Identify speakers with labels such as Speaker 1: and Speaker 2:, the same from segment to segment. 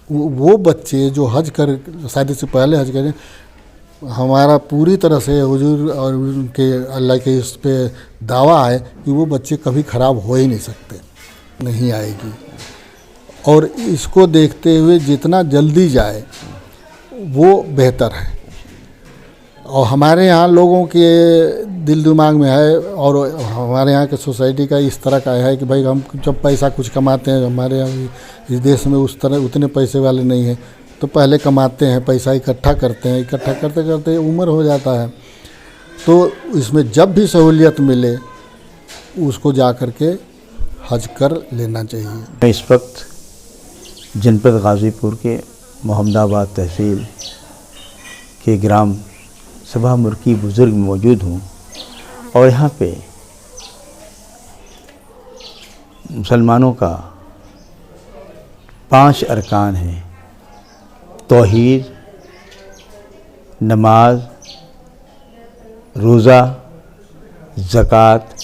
Speaker 1: वो बच्चे जो हज कर शादी से पहले हज करें, हमारा पूरी तरह से हुजूर और उनके अल्लाह के इस पे दावा है कि वो बच्चे कभी ख़राब हो ही नहीं सकते, नहीं आएगी। और इसको देखते हुए जितना जल्दी जाए वो बेहतर है। और हमारे यहाँ लोगों के दिल दिमाग में है, और हमारे यहाँ के सोसाइटी का इस तरह का है कि भाई हम जब पैसा कुछ कमाते हैं, हमारे यहाँ इस देश में उस तरह उतने पैसे वाले नहीं हैं, तो पहले कमाते हैं, पैसा इकट्ठा करते हैं, इकट्ठा करते करते उम्र हो जाता है, तो इसमें जब भी सहूलियत मिले उसको जा कर के हज कर लेना चाहिए।
Speaker 2: इस वक्त जनपद गाज़ीपुर के मोहम्मदाबाद तहसील के ग्राम सभा मुर्की बुज़ुर्ग मौजूद हूँ, और यहाँ पे मुसलमानों का 5 अरकान हैं: तौहीद, नमाज, रोज़ा, ज़कात,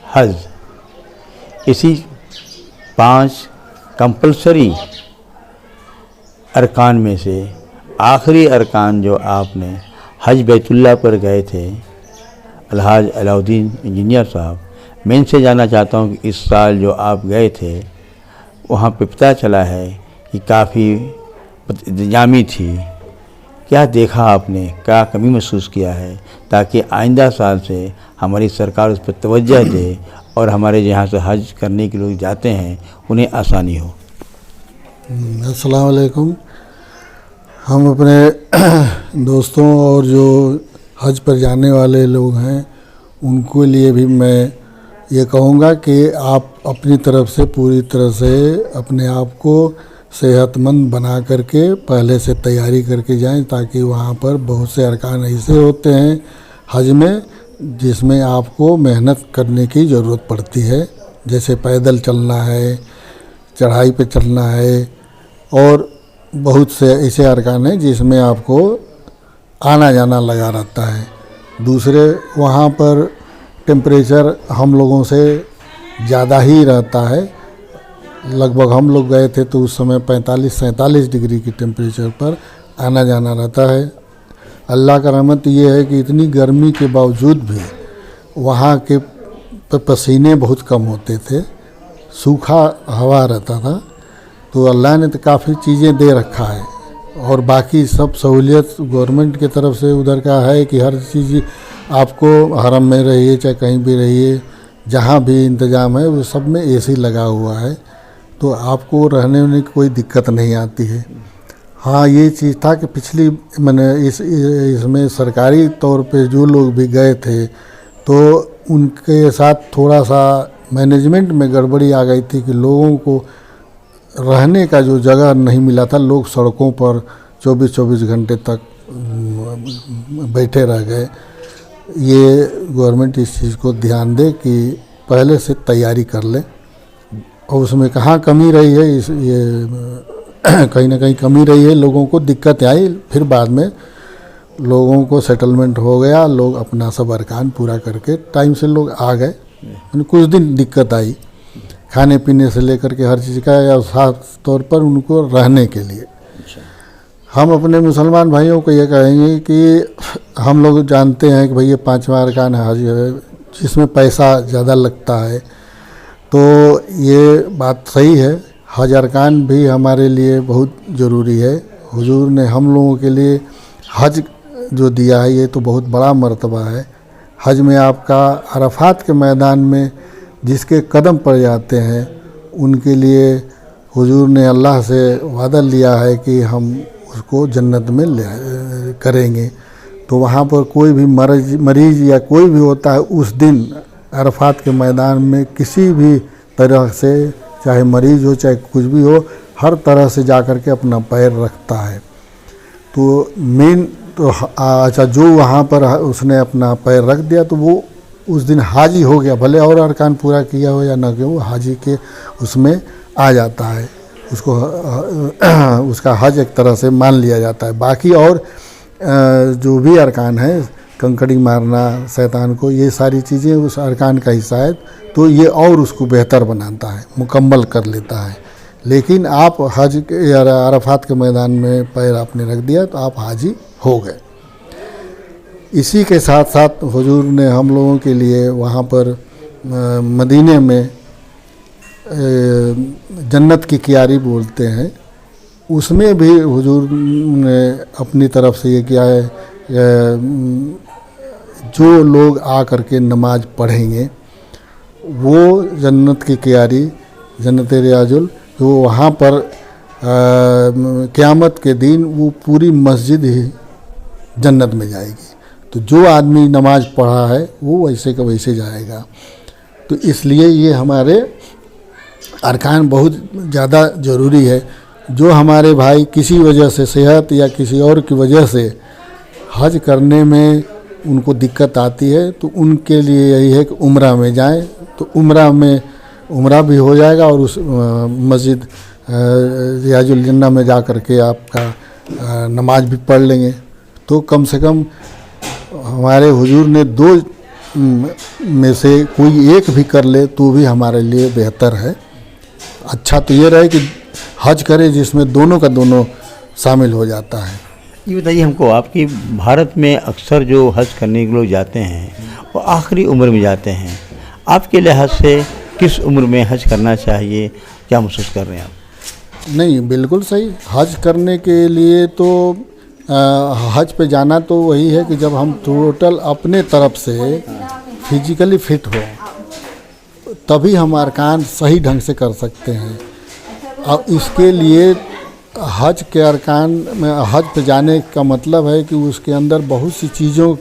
Speaker 2: हज। इसी 5 कंपल्सरी अरकान में से आखिरी अरकान जो आपने हज बैतुल्लाह पर गए थे, अलहाज अलाउद्दीन इंजीनियर साहब, मैं इनसे जानना चाहता हूँ कि इस साल जो आप गए थे वहाँ पे पता चला है कि काफ़ी इंतजामी थी, क्या देखा आपने, क्या कमी महसूस किया है, ताकि आइंदा साल से हमारी सरकार उस पर तवज्जो दे और हमारे यहाँ से हज करने के लोग जाते हैं उन्हें आसानी हो।
Speaker 1: अस्सलाम वालेकुम। हम अपने दोस्तों और जो हज पर जाने वाले लोग हैं उनके लिए भी मैं ये कहूँगा कि आप अपनी तरफ से पूरी तरह से अपने आप को सेहतमंद बना करके पहले से तैयारी करके जाएं, ताकि वहाँ पर बहुत से अरकान ऐसे होते हैं हज में जिसमें आपको मेहनत करने की ज़रूरत पड़ती है, जैसे पैदल चलना है, चढ़ाई पे चलना है, और बहुत से ऐसे अरकान हैं जिसमें आपको आना जाना लगा रहता है। दूसरे वहाँ पर टेम्परेचर हम लोगों से ज़्यादा ही रहता है, लगभग हम लोग गए थे तो उस समय 45-47 डिग्री की टेम्परेचर पर आना जाना रहता है। अल्लाह का रहमत ये है कि इतनी गर्मी के बावजूद भी वहाँ के पसीने बहुत कम होते थे, सूखा हवा रहता था, तो अल्लाह ने तो काफ़ी चीज़ें दे रखा है। और बाकी सब सहूलियत गवर्नमेंट की तरफ से उधर का है कि हर चीज़ आपको हरम में रहिए चाहे कहीं भी रहिए, जहाँ भी इंतज़ाम है वो सब में एसी लगा हुआ है, तो आपको रहने में कोई दिक्कत नहीं आती है। हाँ, ये चीज़ था कि पिछली मैंने इसमें सरकारी तौर पे जो लोग भी गए थे तो उनके साथ थोड़ा सा मैनेजमेंट में गड़बड़ी आ गई थी कि लोगों को रहने का जो जगह नहीं मिला था, लोग सड़कों पर 24-24 घंटे तक बैठे रह गए। ये गवर्नमेंट इस चीज़ को ध्यान दे कि पहले से तैयारी कर ले, और उसमें कहाँ कमी रही है ये कहीं ना कहीं कमी रही है, लोगों को दिक्कत आई, फिर बाद में लोगों को सेटलमेंट हो गया, लोग अपना सब अरकान पूरा करके टाइम से लोग आ गए। कुछ दिन दिक्कत आई खाने पीने से लेकर के हर चीज़ का, या साफ तौर पर उनको रहने के लिए। हम अपने मुसलमान भाइयों को ये कहेंगे कि हम लोग जानते हैं कि भाई ये 5वां अरकान हज है जिसमें पैसा ज़्यादा लगता है, तो ये बात सही है, हज अरकान भी हमारे लिए बहुत ज़रूरी है। हुजूर ने हम लोगों के लिए हज जो दिया है ये तो बहुत बड़ा मर्तबा है। हज में आपका अरफात के मैदान में जिसके कदम पड़ जाते हैं उनके लिए हुजूर ने अल्लाह से वादा लिया है कि हम उसको जन्नत में ले करेंगे। तो वहाँ पर कोई भी मरीज या कोई भी होता है उस दिन अरफात के मैदान में किसी भी तरह से, चाहे मरीज हो चाहे कुछ भी हो, हर तरह से जा कर के अपना पैर रखता है। तो मेन तो अच्छा, जो वहाँ पर उसने अपना पैर रख दिया तो वो उस दिन हाजी हो गया, भले और अरकान पूरा किया हो या ना किया, वो हाजी के उसमें आ जाता है, उसको उसका हज एक तरह से मान लिया जाता है। बाकी और जो भी अरकान है, कंकड़ी मारना शैतान को, ये सारी चीज़ें उस अरकान का हिस्सा है, तो ये और उसको बेहतर बनाता है, मुकम्मल कर लेता है। लेकिन आप हज के अराफात के मैदान में पैर आपने रख दिया तो आप हाजी हो गए। इसी के साथ साथ हुजूर ने हम लोगों के लिए वहाँ पर मदीने में जन्नत की क्यारी बोलते हैं, उसमें भी हुजूर ने अपनी तरफ से ये किया है, जो लोग आ कर के नमाज पढ़ेंगे वो जन्नत की क्यारी, जन्नत रियाजुल, तो वहाँ पर क़यामत के दिन वो पूरी मस्जिद ही जन्नत में जाएगी। तो जो आदमी नमाज पढ़ा है वो वैसे का वैसे जाएगा। तो इसलिए ये हमारे अरकान बहुत ज़्यादा ज़रूरी है। जो हमारे भाई किसी वजह से, सेहत या किसी और की वजह से हज करने में उनको दिक्कत आती है तो उनके लिए यही है कि उम्रा में जाएं, तो उम्रा भी हो जाएगा और उस मस्जिद रियाजुल जन्नह में जा कर के आपका नमाज भी पढ़ लेंगे। तो कम से कम हमारे हुजूर ने दो में से कोई एक भी कर ले तो भी हमारे लिए बेहतर है। अच्छा तो ये रहे कि हज करे जिसमें दोनों का दोनों शामिल हो जाता है।
Speaker 2: ये बताइए हमको, आपकी भारत में अक्सर जो हज करने के लोग जाते हैं वो आखिरी उम्र में जाते हैं, आपके लिहाज से किस उम्र में हज करना चाहिए, क्या महसूस कर रहे हैं आप?
Speaker 1: नहीं, बिल्कुल सही। हज करने के लिए तो हज पे जाना तो वही है कि जब हम टोटल अपने तरफ से फिजिकली फिट हो तभी हम अरकान सही ढंग से कर सकते हैं। और इसके लिए हज के अरकान में हज पे जाने का मतलब है कि उसके अंदर बहुत सी चीज़ों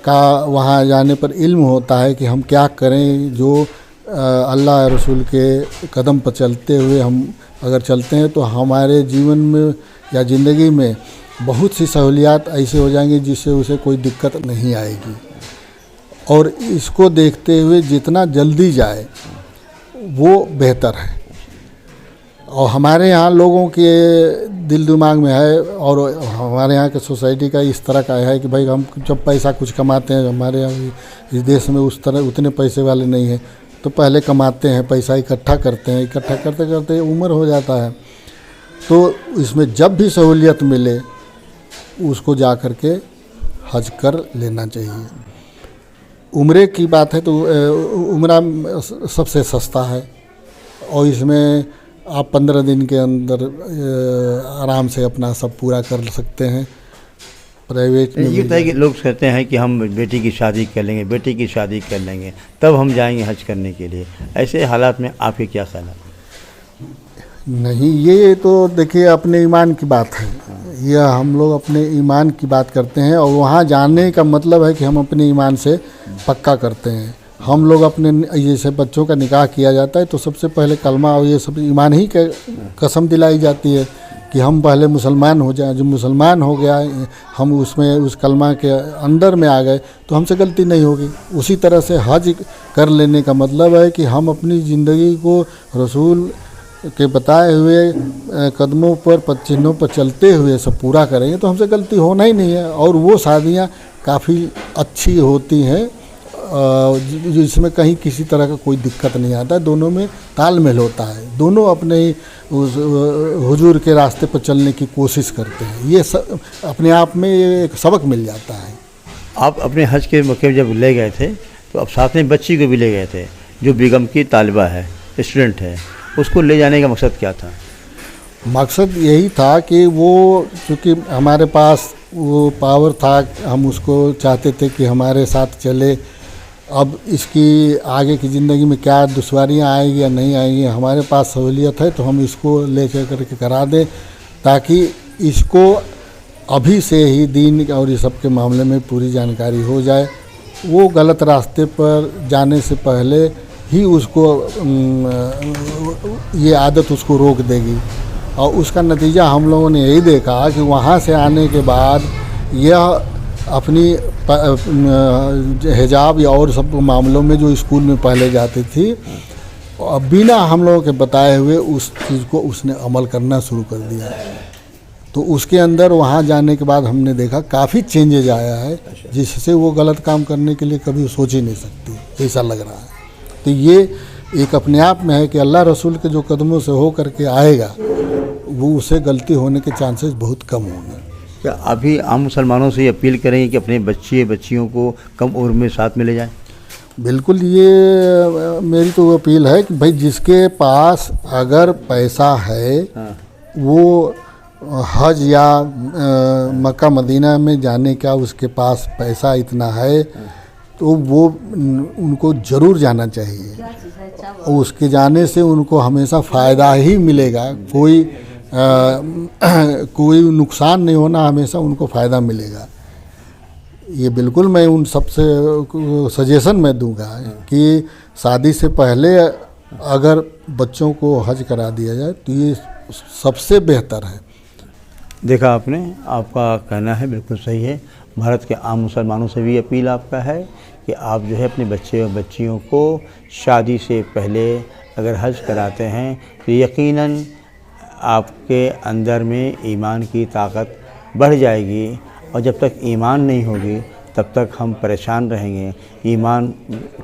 Speaker 1: का वहाँ जाने पर इल्म होता है कि हम क्या करें। जो अल्लाह रसूल के कदम पर चलते हुए हम अगर चलते हैं तो हमारे जीवन में या ज़िंदगी में बहुत सी सहूलियात ऐसे हो जाएंगी जिससे उसे कोई दिक्कत नहीं आएगी। और इसको देखते हुए जितना जल्दी जाए वो बेहतर है। और हमारे यहाँ लोगों के दिल दिमाग में है और हमारे यहाँ के सोसाइटी का इस तरह का है कि भाई हम जब पैसा कुछ कमाते हैं, हमारे यहाँ इस देश में उस तरह उतने पैसे वाले नहीं हैं, तो पहले कमाते हैं, पैसा इकट्ठा करते हैं, इकट्ठा करते करते उम्र हो जाता है। तो इसमें जब भी सहूलियत मिले उसको जा कर के हज कर लेना चाहिए। उम्रे की बात है तो उम्रा सबसे सस्ता है और इसमें आप 15 दिन के अंदर आराम से अपना सब पूरा कर सकते हैं। प्राइवेट में
Speaker 2: ये बताइए कि लोग कहते हैं कि हम बेटी की शादी कर लेंगे, बेटी की शादी कर लेंगे तब हम जाएंगे हज करने के लिए, ऐसे हालात में आपके क्या ख्याल है?
Speaker 1: नहीं, ये तो देखिए अपने ईमान की बात है। यह हम लोग अपने ईमान की बात करते हैं और वहाँ जाने का मतलब है कि हम अपने ईमान से पक्का करते हैं। हम लोग अपने जैसे बच्चों का निकाह किया जाता है तो सबसे पहले कलमा और ये सब ईमान ही के कसम दिलाई जाती है कि हम पहले मुसलमान हो जाएं। जो मुसलमान हो गया हम उसमें उस कलमा के अंदर में आ गए तो हमसे गलती नहीं होगी। उसी तरह से हज कर लेने का मतलब है कि हम अपनी ज़िंदगी को रसूल के बताए हुए कदमों पर चिन्हों पर चलते हुए सब पूरा करेंगे तो हमसे गलती होना ही नहीं है। और वो शादियाँ काफ़ी अच्छी होती हैं जिसमें कहीं किसी तरह का कोई दिक्कत नहीं आता है, दोनों में तालमेल होता है, दोनों अपने उस हुजूर के रास्ते पर चलने की कोशिश करते हैं। ये अपने आप में एक सबक मिल जाता है।
Speaker 2: आप अपने हज के मौके में जब ले गए थे तो अब साथ में बच्ची को भी ले गए थे जो बेगम की तालिबा है, स्टूडेंट है, उसको ले जाने का मकसद क्या था?
Speaker 1: मकसद यही था कि वो चूँकि हमारे पास वो पावर था, हम उसको चाहते थे कि हमारे साथ चले। अब इसकी आगे की ज़िंदगी में क्या दुश्वारियाँ आएगी या नहीं आएंगी, हमारे पास सहूलियत है तो हम इसको ले कर के करा दें ताकि इसको अभी से ही दीन और ये सब के मामले में पूरी जानकारी हो जाए। वो गलत रास्ते पर जाने से पहले ही उसको ये आदत उसको रोक देगी। और उसका नतीजा हम लोगों ने यही देखा कि वहाँ से आने के बाद यह अपनी हिजाब या और सब मामलों में जो स्कूल में पहले जाती थी बिना हम लोगों के बताए हुए उस चीज़ को उसने अमल करना शुरू कर दिया। तो उसके अंदर वहाँ जाने के बाद हमने देखा काफ़ी चेंजेज आया है जिससे वो गलत काम करने के लिए कभी सोच ही नहीं सकती, ऐसा लग रहा है। तो ये एक अपने आप में है कि अल्लाह रसूल के जो कदमों से हो करके आएगा वो उसे गलती होने के चांसेस बहुत कम होंगे।
Speaker 2: क्या अभी आम मुसलमानों से ये अपील करेंगे कि अपने बच्चे बच्चियों को कम उम्र में साथ में ले जाएं?
Speaker 1: बिल्कुल, ये मेरी तो अपील है कि भाई जिसके पास अगर पैसा है वो हज या मक्का मदीना में जाने का उसके पास पैसा इतना है तो वो उनको ज़रूर जाना चाहिए। और उसके जाने से उनको हमेशा फ़ायदा ही मिलेगा, कोई नुकसान नहीं होना, हमेशा उनको फ़ायदा मिलेगा। ये बिल्कुल मैं उन सबसे सजेशन मैं दूंगा कि शादी से पहले अगर बच्चों को हज करा दिया जाए तो ये सबसे बेहतर है।
Speaker 2: देखा आपने, आपका कहना है बिल्कुल सही है। भारत के आम मुसलमानों से भी अपील आपका है कि आप जो है अपने बच्चे और बच्चियों को शादी से पहले अगर हज कराते हैं तो यकीनन आपके अंदर में ईमान की ताकत बढ़ जाएगी, और जब तक ईमान नहीं होगी तब तक हम परेशान रहेंगे। ईमान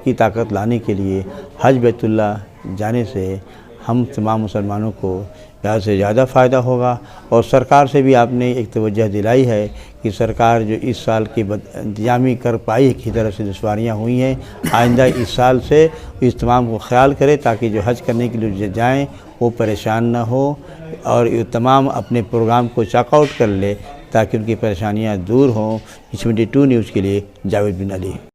Speaker 2: की ताकत लाने के लिए हज बैतुल्ला जाने से हम तमाम मुसलमानों को ज़्यादा से ज़्यादा फ़ायदा होगा। और सरकार से भी आपने एक तवज्जो दिलाई है कि सरकार जो इस साल की इंतजामी कर पाई की तरह से दुश्वारियाँ हुई हैं, आइंदा इस साल से इस तमाम को ख्याल करे ताकि जो हज करने के लिए जाएँ वो परेशान ना हो और ये तमाम अपने प्रोग्राम को चेकआउट कर ले ताकि उनकी परेशानियां दूर हों। 22 न्यूज़ के लिए जावेद बिन अली।